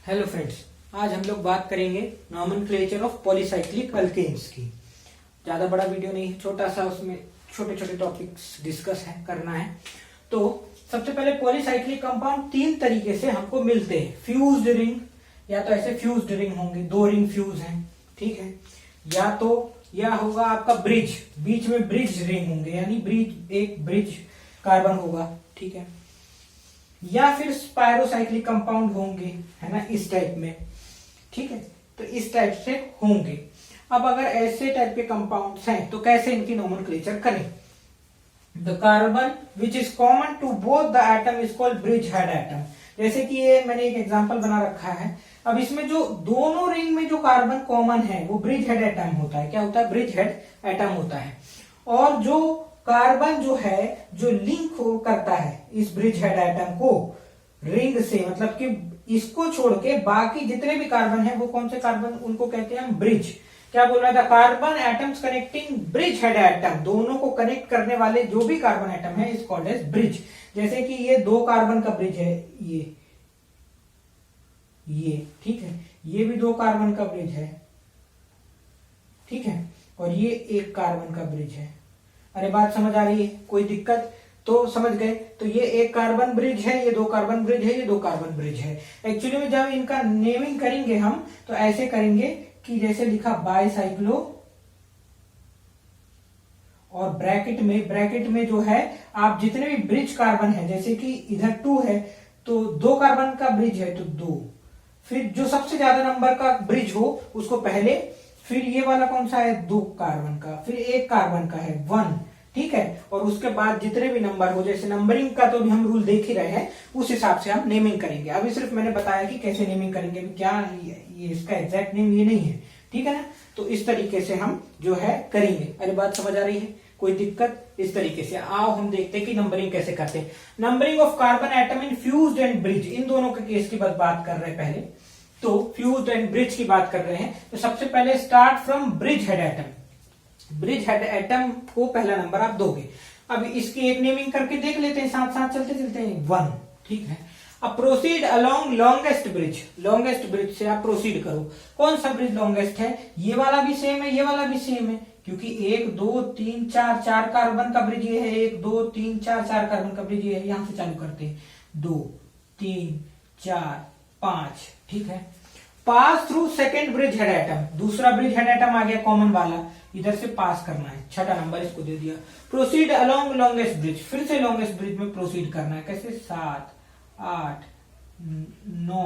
Hello friends, आज हम लोग बात करेंगे नॉमेनक्लेचर ऑफ पॉलीसाइक्लिक अल्केन्स की। ज्यादा बड़ा वीडियो नहीं है, छोटा सा, उसमें छोटे छोटे टॉपिक्स डिस्कस करना है। तो सबसे पहले पॉलीसाइक्लिक कंपाउंड तीन तरीके से हमको मिलते हैं। फ्यूज्ड रिंग, या तो ऐसे फ्यूज्ड रिंग होंगे, दो रिंग फ्यूज हैं, ठीक है। या तो यह होगा आपका ब्रिज, बीच में ब्रिज रिंग होंगे, यानी ब्रिज, एक ब्रिज कार्बन होगा, ठीक है। या फिर स्पायरोसाइक्लिक कंपाउंड होंगे, है ना, इस टाइप में, ठीक है। तो इस टाइप से होंगे। अब अगर ऐसे टाइप के कंपाउंड्स हैं तो कैसे इनकी नोमेनक्लेचर करें। The carbon which is common to both the atom is called bridge head atom. जैसे कि ये मैंने एक एग्जांपल बना रखा है। अब इसमें जो दोनों रिंग में जो कार्बन कॉमन है वो ब्रिज हेड एटम होता है। क्या होता है? ब्रिज हेड एटम होता है। और जो कार्बन जो है, जो लिंक करता है इस ब्रिज हेड एटम को रिंग से, मतलब कि इसको छोड़ के बाकी जितने भी कार्बन है वो कौन से कार्बन, उनको कहते हैं हम ब्रिज। क्या बोल रहा था? Carbon atoms connecting bridge head atom, दोनों को कनेक्ट करने वाले जो भी कार्बन एटम है इज कॉल्ड एज ब्रिज। जैसे कि ये दो कार्बन का ब्रिज है, ये ठीक है, ये भी दो कार्बन का ब्रिज है, ठीक है, और ये एक कार्बन का ब्रिज है। अरे बात समझ आ रही है? कोई दिक्कत? तो समझ गए। तो ये एक कार्बन ब्रिज है, ये दो कार्बन ब्रिज है, ये दो कार्बन ब्रिज है। एक्चुअली में जब इनका नेमिंग करेंगे हम तो ऐसे करेंगे कि जैसे लिखा बाईसाइक्लो, और ब्रैकेट में जो है आप जितने भी ब्रिज कार्बन है, जैसे कि इधर 2 है तो दो कार्बन का ब्रिज है तो 2, फिर जो सबसे ज्यादा नंबर का ब्रिज हो उसको पहले, फिर ये वाला कौन सा है, 2 कार्बन का, फिर एक कार्बन का है 1, ठीक है। और उसके बाद जितने भी नंबर हो, जैसे नंबरिंग का तो भी हम रूल देख ही रहे हैं, उस हिसाब से हम नेमिंग करेंगे। अभी सिर्फ मैंने बताया कि कैसे नेमिंग करेंगे, क्या ये इसका एग्जैक्ट नेम ये नहीं है, ठीक है ना। तो इस तरीके से हम जो है करेंगे। अरे बात समझ आ रही है? कोई दिक्कत? इस तरीके से आओ हम देखते हैं कि नंबरिंग कैसे करते हैं। Numbering of carbon atom in fused and bridge, इन दोनों के केस की बात कर रहे हैं पहले। तो फ्यूज्ड एंड ब्रिज की बात कर रहे हैं, तो सबसे पहले start from bridge head atom. Bridge head atom को पहला नंबर आप दोगे। अब इसकी एक नेमिंग करके देख लेते हैं, साथ साथ चलते चलते 1, ठीक है। अब proceed along longest bridge, longest bridge से आप प्रोसीड करो। कौन सा ब्रिज लॉन्गेस्ट है? ये वाला भी सेम है, ये वाला भी सेम है, क्योंकि 1 2 3 4 4 कार्बन का ब्रिज ये है, 1 2 3 4 4 कार्बन का ब्रिज ये है। यहां से चालू करते हैं, 2 3 4 5, ठीक है। Pass through second bridge head atom, दूसरा ब्रिज हेड एटम आ गया कॉमन वाला, इधर से पास करना है, छठा नंबर इसको दे दिया। प्रोसीड अलोंग लॉन्गेस्ट ब्रिज, फिर से लॉन्गेस्ट ब्रिज में प्रोसीड करना है। कैसे? 7 8 9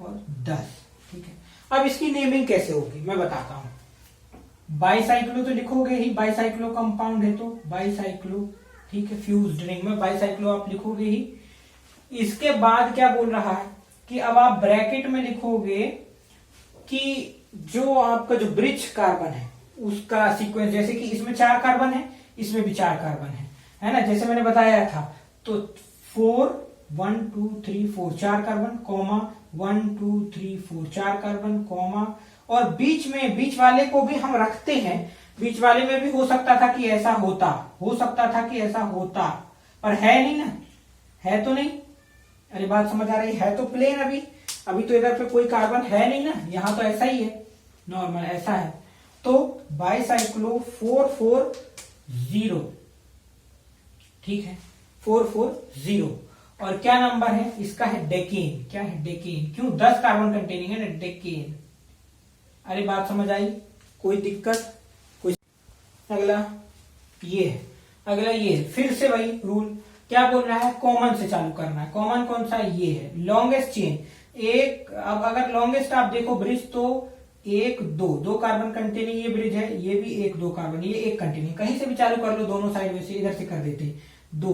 और 10, ठीक है। अब इसकी नेमिंग कैसे होगी मैं बताता हूं। बाईसाइक्लो तो लिखोगे ही, बाईसाइक्लो कंपाउंड है तो बाईसाइक्लो, ठीक है। फ्यूज्ड रिंग में बाईसाइक्लो आप लिखोगे ही। इसके बाद क्या बोल रहा है कि अब आप ब्रैकेट में लिखोगे कि जो आपका जो ब्रिज कार्बन है उसका सीक्वेंस, जैसे कि इसमें 4 कार्बन है, इसमें भी 4 कार्बन है ना, जैसे मैंने बताया था। तो 4 1 2 3 4 4 कार्बन, कॉमा 1 2 3 4 4 कार्बन, कॉमा, और बीच में, बीच वाले को भी हम रखते हैं। बीच वाले में भी हो सकता था कि ऐसा होता, हो सकता था कि ऐसा होता, पर है नहीं ना, है तो नहीं। अरे बात समझ आ रही है? तो प्लेन, अभी तो इधर पे कोई कार्बन है नहीं ना, यहां तो ऐसा ही है, नॉर्मल ऐसा है। तो बाईसाइक्लो 440, ठीक है, 440। और क्या नंबर है इसका? है डेकेन। क्या है? डेकेन। क्यों? 10 कार्बन कंटेनिंग है ना, डेकेन। अरे बात समझ आई? कोई दिक्कत? कोई? अगला ये है, अगला ये है, फिर से वही रूल। क्या बोल रहा है? कॉमन से चालू करना है। कॉमन कौन सा? ये है लॉन्गेस्ट चेन। एक, अब अगर लॉन्गेस्ट आप देखो ब्रिज तो 1 2 कार्बन कंटेनिंग ये ब्रिज है, ये भी 1 2 कार्बन, ये एक कंटेनिंग, कहीं से भी चालू कर लो, दोनों साइड में से, इधर से कर देते 2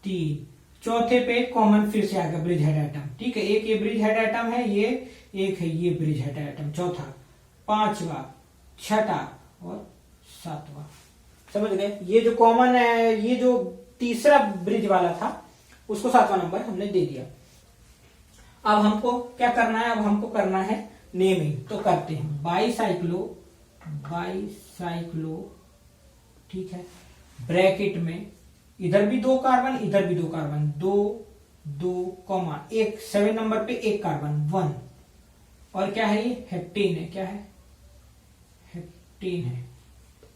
3, चौथे पे कॉमन फिर से आ गया ब्रिज हेड एटम, ठीक है। एक ये ब्रिज हेड एटम है, ये एक है ये ब्रिज हेड एटम, चौथा, पांचवा, छठा और सातवां। समझ गए? ये जो कॉमन है, ये जो तीसरा ब्रिज वाला था उसको 7वां नंबर हमने दे दिया। अब हमको क्या करना है? अब हमको करना है नेमिंग, तो करते हैं बाईसाइक्लो, बाईसाइक्लो, ठीक है। ब्रैकेट में इधर भी 2 कार्बन, इधर भी 2 कार्बन, 2 2 कॉमा 1, 7 नंबर पे एक कार्बन 1, और क्या है ये हेप्टेन है, क्या है हेप्टेन है।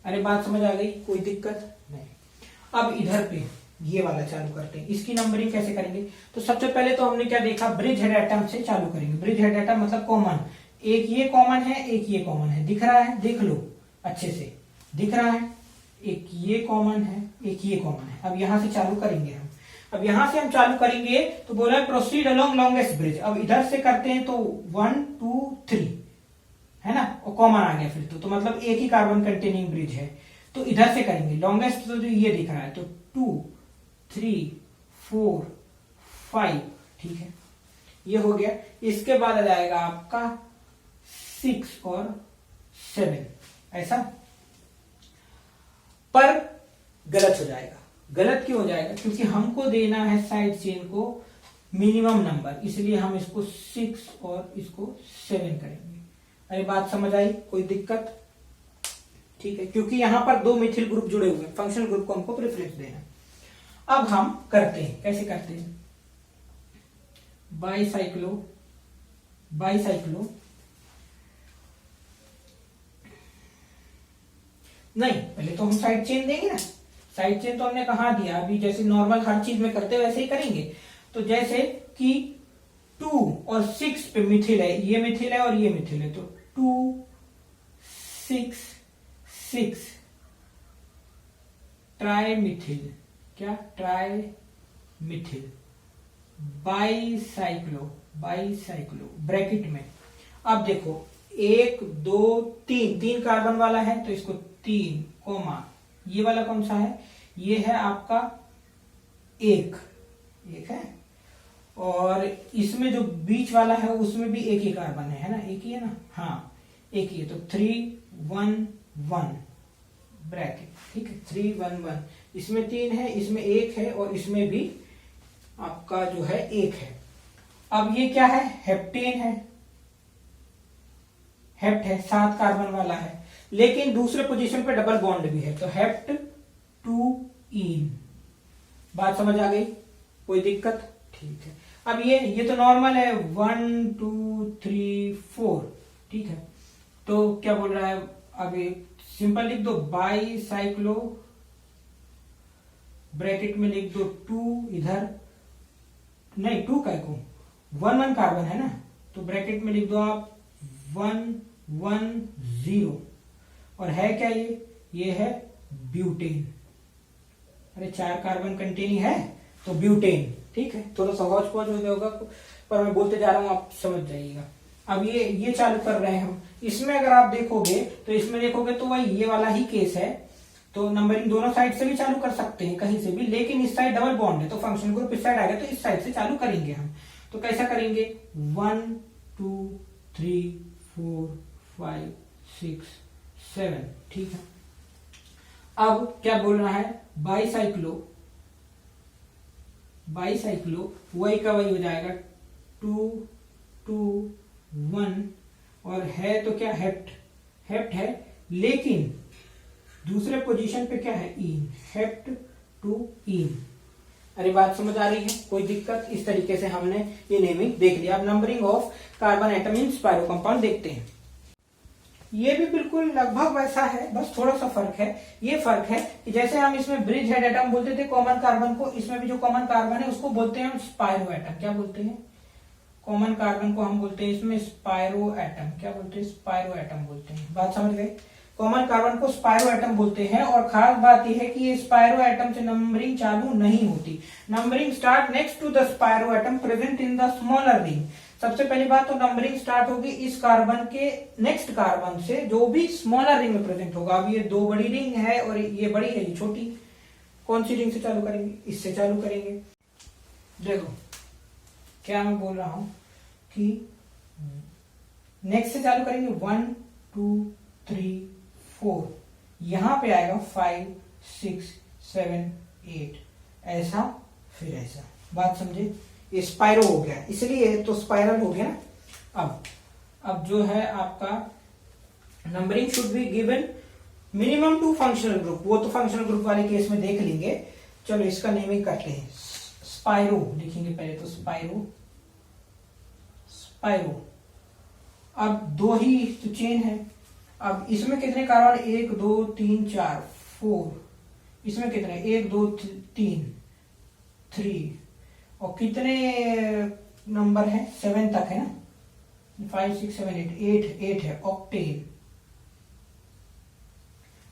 अरे बात समझ आ गई, कोई दिक्कत नहीं। अब इधर पे ये वाला चालू करते हैं, इसकी नंबरिंग कैसे करेंगे। तो सबसे पहले तो हमने क्या देखा, ब्रिज हेड एटम से चालू करेंगे। ब्रिज हेड एटम मतलब कॉमन, एक ये कॉमन है, एक ये कॉमन है, दिख रहा है, देख लो अच्छे से, दिख रहा है, एक ये कॉमन है, एक ये कॉमन है। अब यहां से चालू करेंगे हम। अब यहां से हम चालू करेंगे तो बोला प्रोसीड अलोंग लॉन्गेस्ट ब्रिज। अब इधर से करते हैं तो 1 2 3 है ना, और कॉमन आ गया फिर तो मतलब एक ही कार्बन कंटेनिंग ब्रिज है। तो इधर से करेंगे लॉन्गेस्ट, तो जो ये दिख रहा है, तो 2 3 4 5, ठीक है, ये हो गया। इसके बाद आ जाएगा आपका 6 और 7, ऐसा। पर गलत हो जाएगा। गलत क्यों हो जाएगा, क्योंकि हमको देना है साइड चेन को मिनिमम नंबर, इसलिए हम इसको 6 और इसको 7 करेंगे। अरे बात समझ आई, कोई दिक्कत, ठीक है, क्योंकि यहां पर 2 मिथिल ग्रुप जुड़े हुए हैं, फंक्शनल ग्रुप को हमको प्रेफरेंस देना। अब हम करते हैं, कैसे करते हैं, बाईसाइक्लो नहीं, पहले तो हम साइड चेन देंगे ना। साइड चेन तो हमने कहा दिया, अभी जैसे नॉर्मल हर चीज में करते वैसे ही करेंगे। तो जैसे कि 2 और 6 पे मिथिल है, ये मिथिल है और ये मिथिल है, तो 2 6 6 ट्राई मिथिल, क्या ट्राई मिथिल, बाईसाइक्लो ब्रैकेट में। अब देखो 1 2 3 कार्बन वाला है, तो इसको 3 कॉमा, ये वाला कौन सा है, ये है आपका 1 है, और इसमें जो बीच वाला है उसमें भी एक ही कार्बन है ना, एक ही है ना, हाँ एक ही है, तो 3 1 1 ब्रैकेट, ठीक है, 3 1 1, इसमें 3 है, इसमें 1 है, और इसमें भी आपका जो है 1 है। अब ये क्या है, हेप्टेन है, हेप्ट है, 7 कार्बन वाला है, लेकिन दूसरे पोजीशन पे डबल बॉन्ड भी है, तो हेप्ट 2 इन। बात समझ आ गई, कोई दिक्कत, ठीक है। अब ये तो नॉर्मल है, 1 2 3 4, ठीक है। तो क्या बोल रहा है, अब सिंपल लिख दो, बाईसाइक्लो ब्रैकेट में लिख दो 2, इधर नहीं 2 का को 1 1 कार्बन है ना, तो ब्रैकेट में लिख दो आप 1 1 0, और है क्या ये है ब्यूटेन। अरे 4 कार्बन कंटेनिंग है तो ब्यूटेन, ठीक है। थोड़ा सा हौच पौच हो गया होगा, पर मैं बोलते जा रहा हूं, आप समझ जाइएगा। अब ये चालू कर रहे हैं हम। इसमें अगर आप देखोगे तो इसमें देखोगे तो वही ये वाला ही केस है, तो नंबरिंग दोनों साइड से भी चालू कर सकते हैं, कहीं से भी, लेकिन इस साइड डबल बॉन्ड है, तो फंक्शन ग्रुप इस साइड आ गया, तो इस साइड से चालू करेंगे हम। तो कैसा करेंगे, 1 2 3 4 5 6 7, ठीक है। अब क्या बोल रहा है, बाईसाइक्लो वही का वही हो जाएगा, 2 2 1, और है तो क्या हेप्ट है, लेकिन दूसरे पोजीशन पे क्या है, इन, हेप्ट 2 इन। अरे बात समझ आ रही है, कोई दिक्कत। इस तरीके से हमने ये नेमिंग देख लिया। अब numbering of carbon atom in spiro compound देखते हैं। ये भी बिल्कुल लगभग वैसा है, बस थोड़ा सा फर्क है। ये फर्क है कि जैसे हम इसमें ब्रिज हेड एटम बोलते थे कॉमन कार्बन को, इसमें भी जो कॉमन कार्बन है उसको बोलते हैं स्पाइरो एटम। क्या बोलते हैं, कॉमन कार्बन को हम बोलते हैं इसमें स्पाइरो एटम। क्या बोलते हैं, स्पाइरो एटम बोलते हैं। बात समझ गए, कॉमन कार्बन को स्पाइरो एटम बोलते हैं। और खास बात यह है कि ये स्पाइरो एटम से नंबरिंग चालू नहीं होती। Numbering start next to the spiro atom present in the smaller ring. सबसे पहली बात तो नंबरिंग स्टार्ट होगी इस कार्बन के नेक्स्ट कार्बन से जो भी स्मॉलर रिंग में प्रेजेंट होगा। अब ये 2 बड़ी रिंग है और ये बड़ी है, ये छोटी। कौन सी रिंग से चालू करेंगे, इससे चालू करेंगे। देखो क्या मैं बोल रहा हूं कि नेक्स्ट से चालू करेंगे, 1 2 3 4, यहां पे आएगा 5 6 7 8, ऐसा फिर ऐसा। बात समझे, ये स्पाइरो हो गया, इसलिए तो स्पाइरल हो गया ना। अब जो है आपका numbering should be given minimum 2 functional group. वो तो फंक्शनल ग्रुप वाले केस में देख लेंगे। चलो इसका नेमिंग करते हैं। स्पाइरो लिखेंगे पहले तो, स्पाइरो स्पाइरो। अब दो ही तो चेन है। अब इसमें कितने कार्बन, 1 2 3 4 4, इसमें कितने 1 2 3 3, और कितने नंबर है 7 तक है ना, 5 6 7 8 है, ऑक्टेन।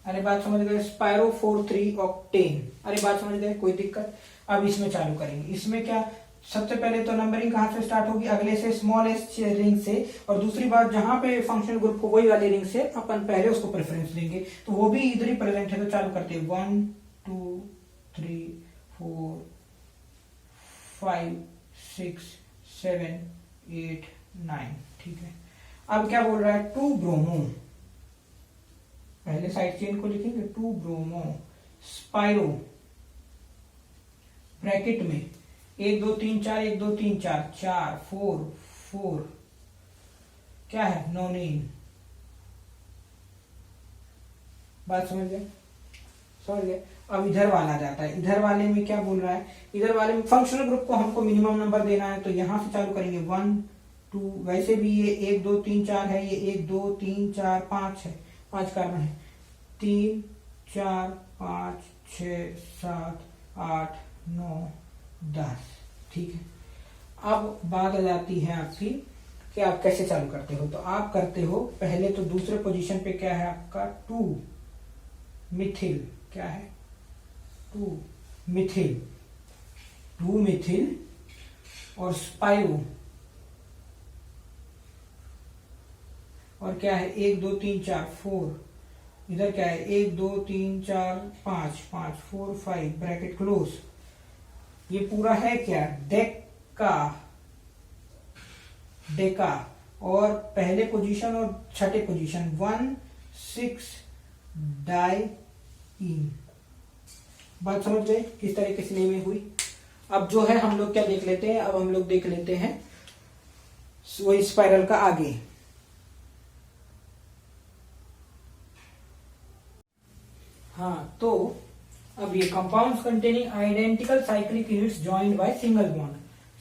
अरे बात समझ गए, स्पाइरो 43 ऑक्टेन। अरे बात समझ गए, कोई दिक्कत। अब इसमें चालू करेंगे। इसमें क्या, सबसे पहले तो नंबरिंग कहां से स्टार्ट होगी, अगले से स्मॉल एस रिंग से, और दूसरी बात जहां पे फंक्शनल ग्रुप को वही वाली रिंग से अपन पहले उसको प्रेफरेंस देंगे, तो वो भी इधर ही प्रेजेंट है। तो चालू करते हैं 1 2 3 4 5 6 7 8 9, ठीक है। अब क्या बोल रहा है, 2 ब्रोमो, पहले साइड चेन को लिखेंगे 2 ब्रोमो स्पाइरो, ब्रैकेट में 1 2 3 4 1 2 3 4 4 4 4, क्या है नोनिन। बात समझ गए, समझ गए। अब इधर वाला जाता है, इधर वाले में क्या बोल रहा है, इधर वाले में फंक्शनल ग्रुप को हमको मिनिमम नंबर देना है, तो यहां से चालू करेंगे 1 2, वैसे भी ये 1 2 3 4 है, ये 1 2 3 4 5 है, 5 कार्बन है, 3 4 5 6 7 8 9 10, ठीक है। अब बात आ जाती है आपकी कि आप कैसे चालू करते हो। तो आप करते हो पहले तो दूसरे पोजीशन पे क्या है आपका 2 मिथिल, क्या है 2 मिथिल, 2 मिथिल और स्पाइरो, और क्या है 1 2 3 4 4, इधर क्या है 1 2 3 4 5 5 4 5, ब्रैकेट क्लोज। ये पूरा है क्या, डेका, डेका, और पहले पोजीशन और छठे पोजीशन 1 6 डाई इन। बात समझ गए किस तरीके से नेमिंग हुई। अब जो है हम लोग क्या देख लेते हैं, अब हम लोग देख लेते हैं वही स्पाइरल का आगे। हाँ, तो अब ये compounds containing identical cyclic units joined by single bond,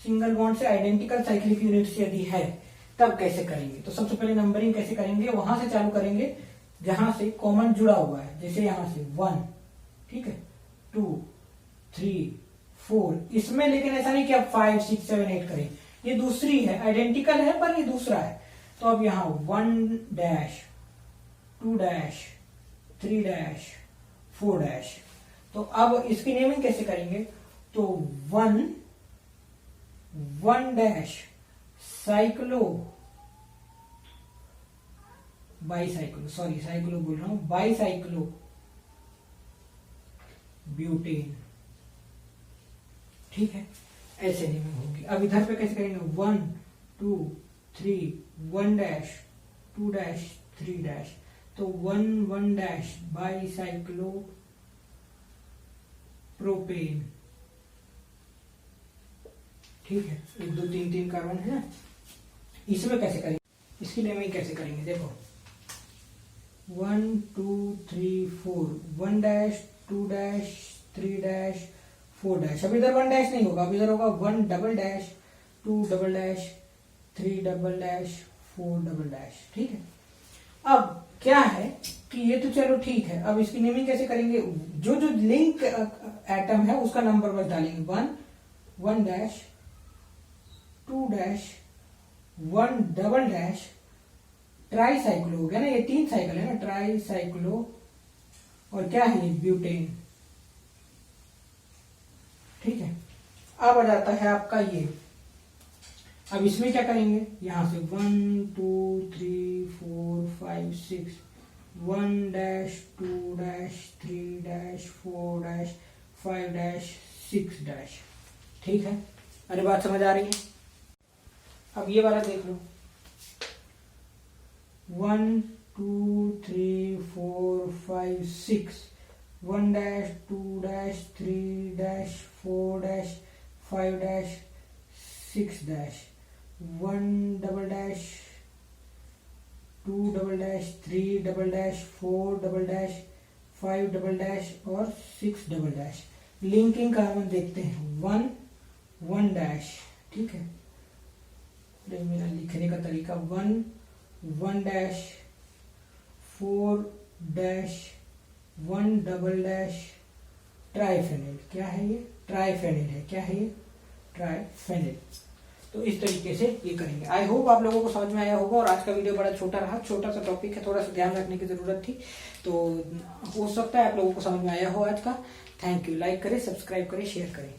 single bond से आइडेंटिकल साइक्लिक यूनिट्स यदि है तब कैसे करेंगे। तो सबसे पहले नंबरिंग कैसे करेंगे, वहां से चालू करेंगे जहां से कॉमन जुड़ा हुआ है, जैसे यहां से 1, ठीक है, 2 3 4, इसमें लेकिन ऐसा नहीं कि आप 5 6 7 8 करें, ये दूसरी है, आइडेंटिकल है पर ये दूसरा है। तो अब यहां 1 डैश 2 डैश 3 डैश 4 डैश। तो अब इसकी नेमिंग कैसे करेंगे, तो 1 dash cyclo, bicyclo, sorry cyclo बोल रहा हूं, बाईसाइक्लो ब्यूटेन, ठीक है, ऐसे नेमिंग होगी। अब इधर पे कैसे करेंगे 1 2 3 1 डैश 2 डैश 3 डैश, तो 1 डैश बाईसाइक्लो प्रोपेन, ठीक है। 1 2 3 3 कार्बन है ना। इसमें कैसे करेंगे, इसकी नेमिंग कैसे करेंगे, देखो 1 2 3 4 1 डैश 2 डैश 3 डैश 4 डैश। अब इधर 1 डैश नहीं होगा, अब इधर होगा 1 double dash 2 double dash 3 double dash 4 double dash, ठीक है। अब क्या है कि ये तो चलो ठीक है, अब इसकी नेमिंग कैसे करेंगे, जो जो लिंक एटम है उसका नंबर बस डालेंगे 1 dash 2 dash 1 double dash, try cyclo हो गया ना, ये 3 साइकिल है ना, ट्राई साइक्लो, और क्या है ब्यूटेन, ठीक है। अब आ जाता है आपका ये, अब इसमें क्या करेंगे, यहां से 1 2 3 4 5 6 1 dash 2 dash 3 dash 4 dash 5 dash 6 dash, ठीक है। अरे बात समझ आ रही है। अब ये वाला देख लो 1 2 3 4 5 6 1 dash 2 dash 3 dash 4 dash 5 dash 6 dash 1 double dash 2 double dash 3 double dash 4 double dash 5 double dash और 6 डबल डैश। लिंकिंग कार्बन देखते हैं 1 1 डैश, ठीक है, मेरा लिखने का तरीका 1 डैश 4 डैश 1 डबल डैश ट्राइफेनिल। क्या है ये? ट्राइफेनिल है। क्या है ये? ट्राइफेनिल। तो इस तरीके से ये करेंगे। आई होप आप लोगों को समझ में आया होगा। और आज का वीडियो बड़ा छोटा रहा, छोटा सा टॉपिक है, थोड़ा सा ध्यान रखने की जरूरत थी, तो हो सकता है आप लोगों को समझ में आया हो आज का। Thank you. लाइक करें, सब्सक्राइब करें, शेयर करें।